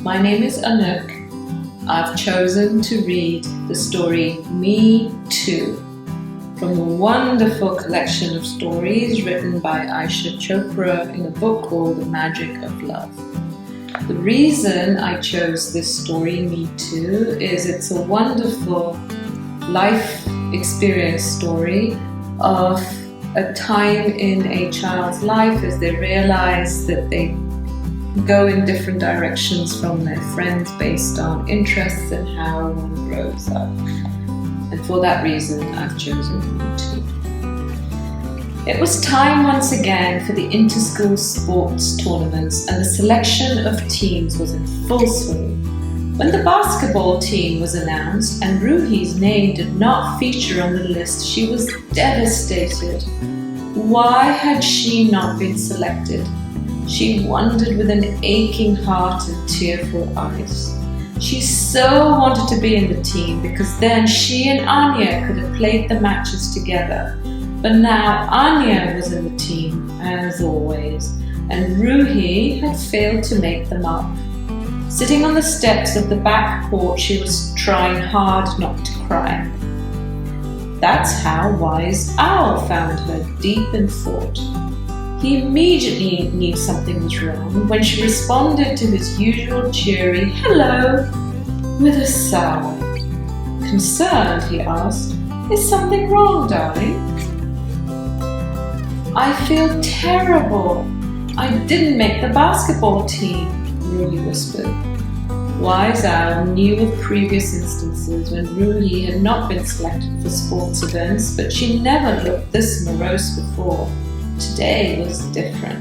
My name is Anouk. I've chosen to read the story Me Too from a wonderful collection of stories written by Ayesha Chopra in a book called The Magic of Love. The reason I chose this story, Me Too, is it's a wonderful life experience story of a time in a child's life as they realize that they go in different directions from their friends based on interests and how one grows up. And for that reason, I've chosen Me Too. It was time once again for the inter-school sports tournaments, and the selection of teams was in full swing. When the basketball team was announced and Ruhi's name did not feature on the list, she was devastated. Why had she not been selected? She wondered with an aching heart and tearful eyes. She so wanted to be in the team because then she and Anya could have played the matches together. But now Anya was in the team, as always, and Ruhi had failed to make the mark. Sitting on the steps of the back porch, she was trying hard not to cry. That's how Wise Owl found her deep in thought. He immediately knew something was wrong when she responded to his usual cheery hello with a sigh. Concerned, he asked, "Is something wrong, darling?" "I feel terrible. I didn't make the basketball team," Ruhi whispered. Wise Owl knew of previous instances when Ruhi had not been selected for sports events, but she never looked this morose before. Today was different.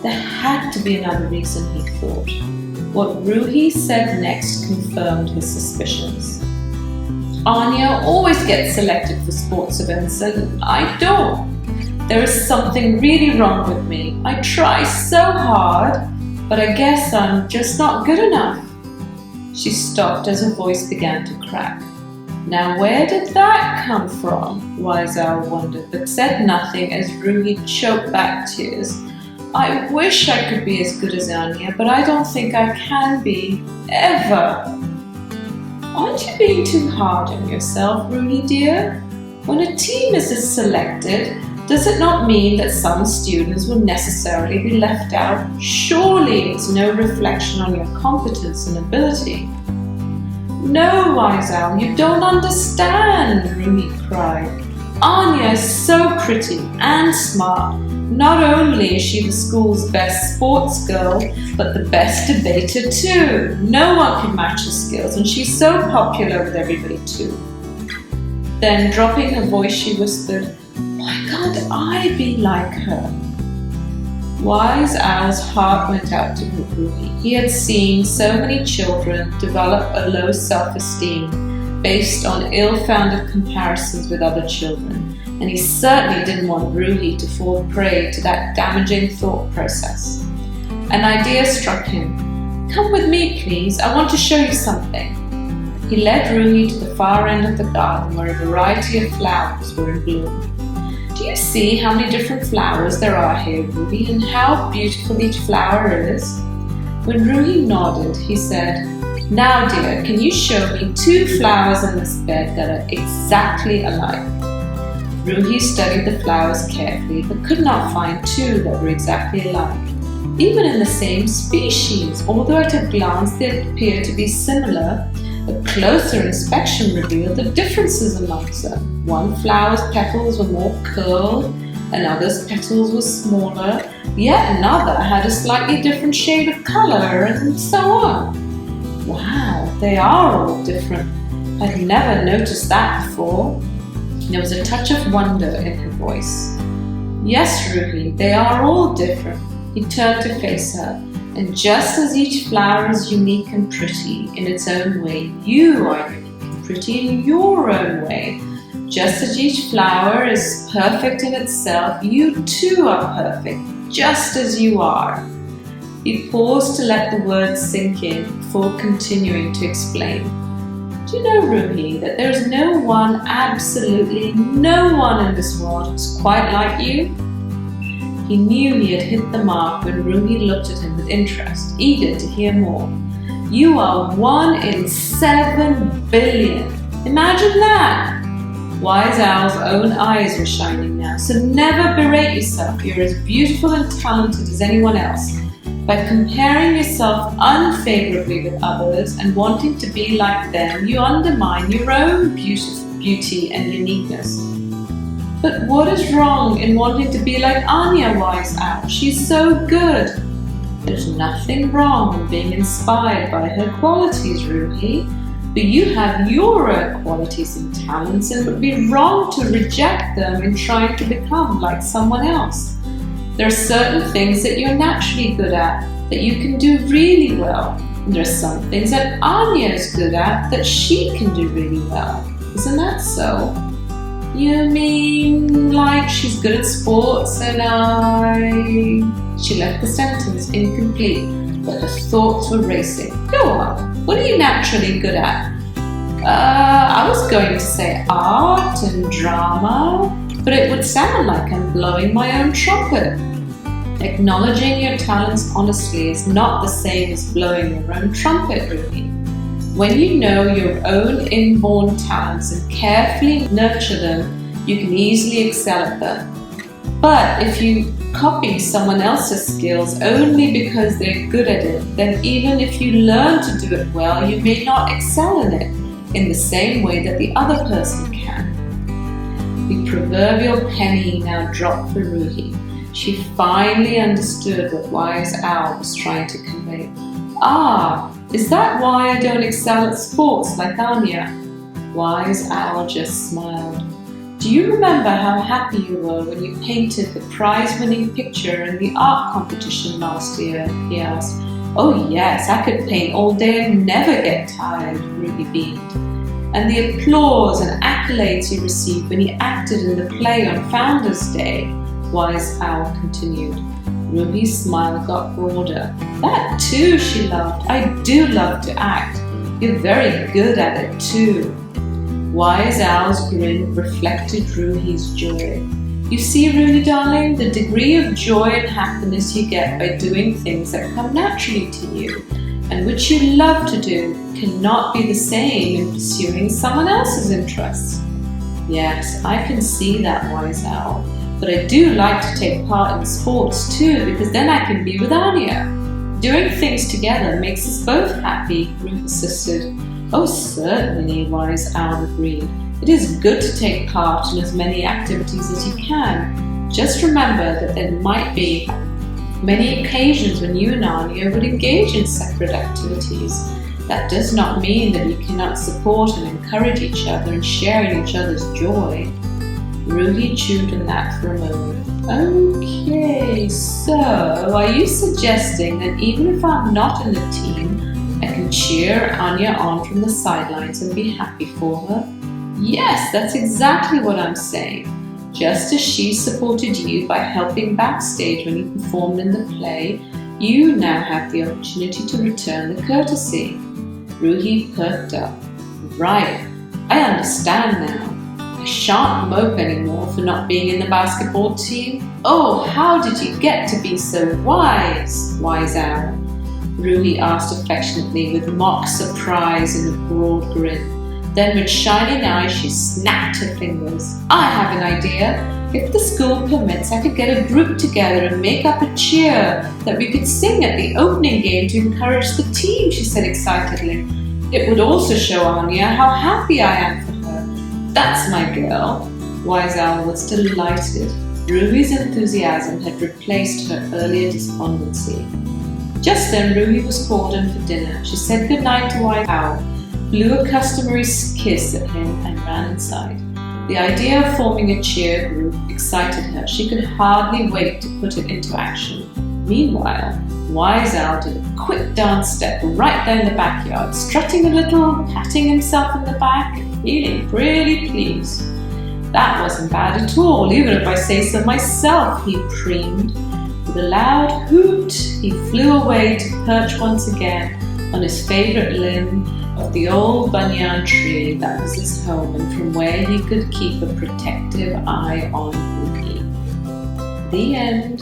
There had to be another reason, he thought. What Ruhi said next confirmed his suspicions. "Anya always gets selected for sports events and I don't. There is something really wrong with me. I try so hard, but I guess I'm just not good enough." She stopped as her voice began to crack. Now where did that come from? Wise Owl wondered, but said nothing as Ruhi choked back tears. "I wish I could be as good as Anya, but I don't think I can be, ever." "Aren't you being too hard on yourself, Ruhi dear? When a team is selected, does it not mean that some students will necessarily be left out? Surely it's no reflection on your competence and ability." "No, Wise Owl, you don't understand," Ruhi cried. "Anya is so pretty and smart. Not only is she the school's best sports girl, but the best debater too. No one can match her skills, and she's so popular with everybody too." Then, dropping her voice, she whispered, "Why can't I be like her?" Wise Owl's heart went out to Ruhi. He had seen so many children develop a low self-esteem based on ill-founded comparisons with other children, and he certainly didn't want Ruhi to fall prey to that damaging thought process. An idea struck him. "Come with me, please. I want to show you something." He led Ruhi to the far end of the garden where a variety of flowers were in bloom. "Do you see how many different flowers there are here, Ruhi, and how beautiful each flower is?" When Ruhi nodded, he said, "Now, dear, can you show me 2 flowers in this bed that are exactly alike?" Ruhi studied the flowers carefully, but could not find 2 that were exactly alike, even in the same species. Although at a glance they appeared to be similar, a closer inspection revealed the differences amongst them. One flower's petals were more curled, another's petals were smaller, yet another had a slightly different shade of color, and so on. "Wow, they are all different. I'd never noticed that before." There was a touch of wonder in her voice. "Yes, Ruhi, they are all different." He turned to face her. "And just as each flower is unique and pretty in its own way, you are unique and pretty in your own way. Just as each flower is perfect in itself, you too are perfect, just as you are." He paused to let the words sink in before continuing to explain. "Do you know, Ruhi, that there is no one, absolutely no one in this world who's quite like you?" He knew he had hit the mark when Ruhi looked at him with interest, eager to hear more. You are 1 in 7 billion. Imagine that! Wise Owl's own eyes were shining now, so never berate yourself. You're as beautiful and talented as anyone else. By comparing yourself unfavorably with others and wanting to be like them, you undermine your own beauty and uniqueness. But what is wrong in wanting to be like Anya, Wise Owl? She's so good. There's nothing wrong in being inspired by her qualities, Ruhi. But you have your own qualities and talents, and it would be wrong to reject them in trying to become like someone else. There are certain things that you're naturally good at, that you can do really well. And there are some things that Anya is good at, that she can do really well. Isn't that so? You mean like she's good at sports and She left the sentence incomplete, but her thoughts were racing. Go on, what are you naturally good at? I was going to say art and drama, but it would sound like I'm blowing my own trumpet. Acknowledging your talents honestly is not the same as blowing your own trumpet, really. When you know your own inborn talents and carefully nurture them, you can easily excel at them. But if you copy someone else's skills only because they're good at it, then even if you learn to do it well, you may not excel in it in the same way that the other person can. The proverbial penny now dropped for Ruhi. She finally understood what Wise Owl was trying to convey. Ah, is that why I don't excel at sports like Anya? Wise Owl just smiled. Do you remember how happy you were when you painted the prize-winning picture in the art competition last year? He asked. Oh yes, I could paint all day and never get tired, Ruhi beamed. And the applause and accolades you received when you acted in the play on Founders Day, Wise Owl continued. Ruhi's smile got broader. That too, she laughed. I do love to act. You're very good at it too. Wise Owl's grin reflected Ruhi's joy. You see, Ruhi darling, the degree of joy and happiness you get by doing things that come naturally to you and which you love to do cannot be the same in pursuing someone else's interests. Yes, I can see that, Wise Owl. But I do like to take part in sports too, because then I can be with Anya. Doing things together makes us both happy, Ruhi insisted. Oh, certainly, Wise Owl agreed. It is good to take part in as many activities as you can. Just remember that there might be many occasions when you and Anya would engage in separate activities. That does not mean that you cannot support and encourage each other and share in each other's joy. Ruhi chewed on that for a moment. Okay, so are you suggesting that even if I'm not in the team, I can cheer Anya on from the sidelines and be happy for her? Yes, that's exactly what I'm saying. Just as she supported you by helping backstage when you performed in the play, you now have the opportunity to return the courtesy. Ruhi perked up. Right, I understand now. I shan't mope anymore for not being in the basketball team. Oh, how did you get to be so wise, Wise Owl? Ruhi asked affectionately with mock surprise and a broad grin. Then with shining eyes she snapped her fingers. I have an idea. If the school permits, I could get a group together and make up a cheer that we could sing at the opening game to encourage the team, she said excitedly. It would also show Anya how happy I am for her. That's my girl. Wise Owl was delighted. Ruhi's enthusiasm had replaced her earlier despondency. Just then Ruhi was called in for dinner. She said goodnight to Wise Owl, blew a customary kiss at him and ran inside. The idea of forming a cheer group excited her. She could hardly wait to put it into action. Meanwhile, Wise Owl did a quick dance step right there in the backyard, strutting a little, patting himself on the back, and feeling pretty pleased. That wasn't bad at all, even if I say so myself, he preened. With a loud hoot, he flew away to perch once again on his favourite limb of the old banyan tree that was his home and from where he could keep a protective eye on Ruhi. The end.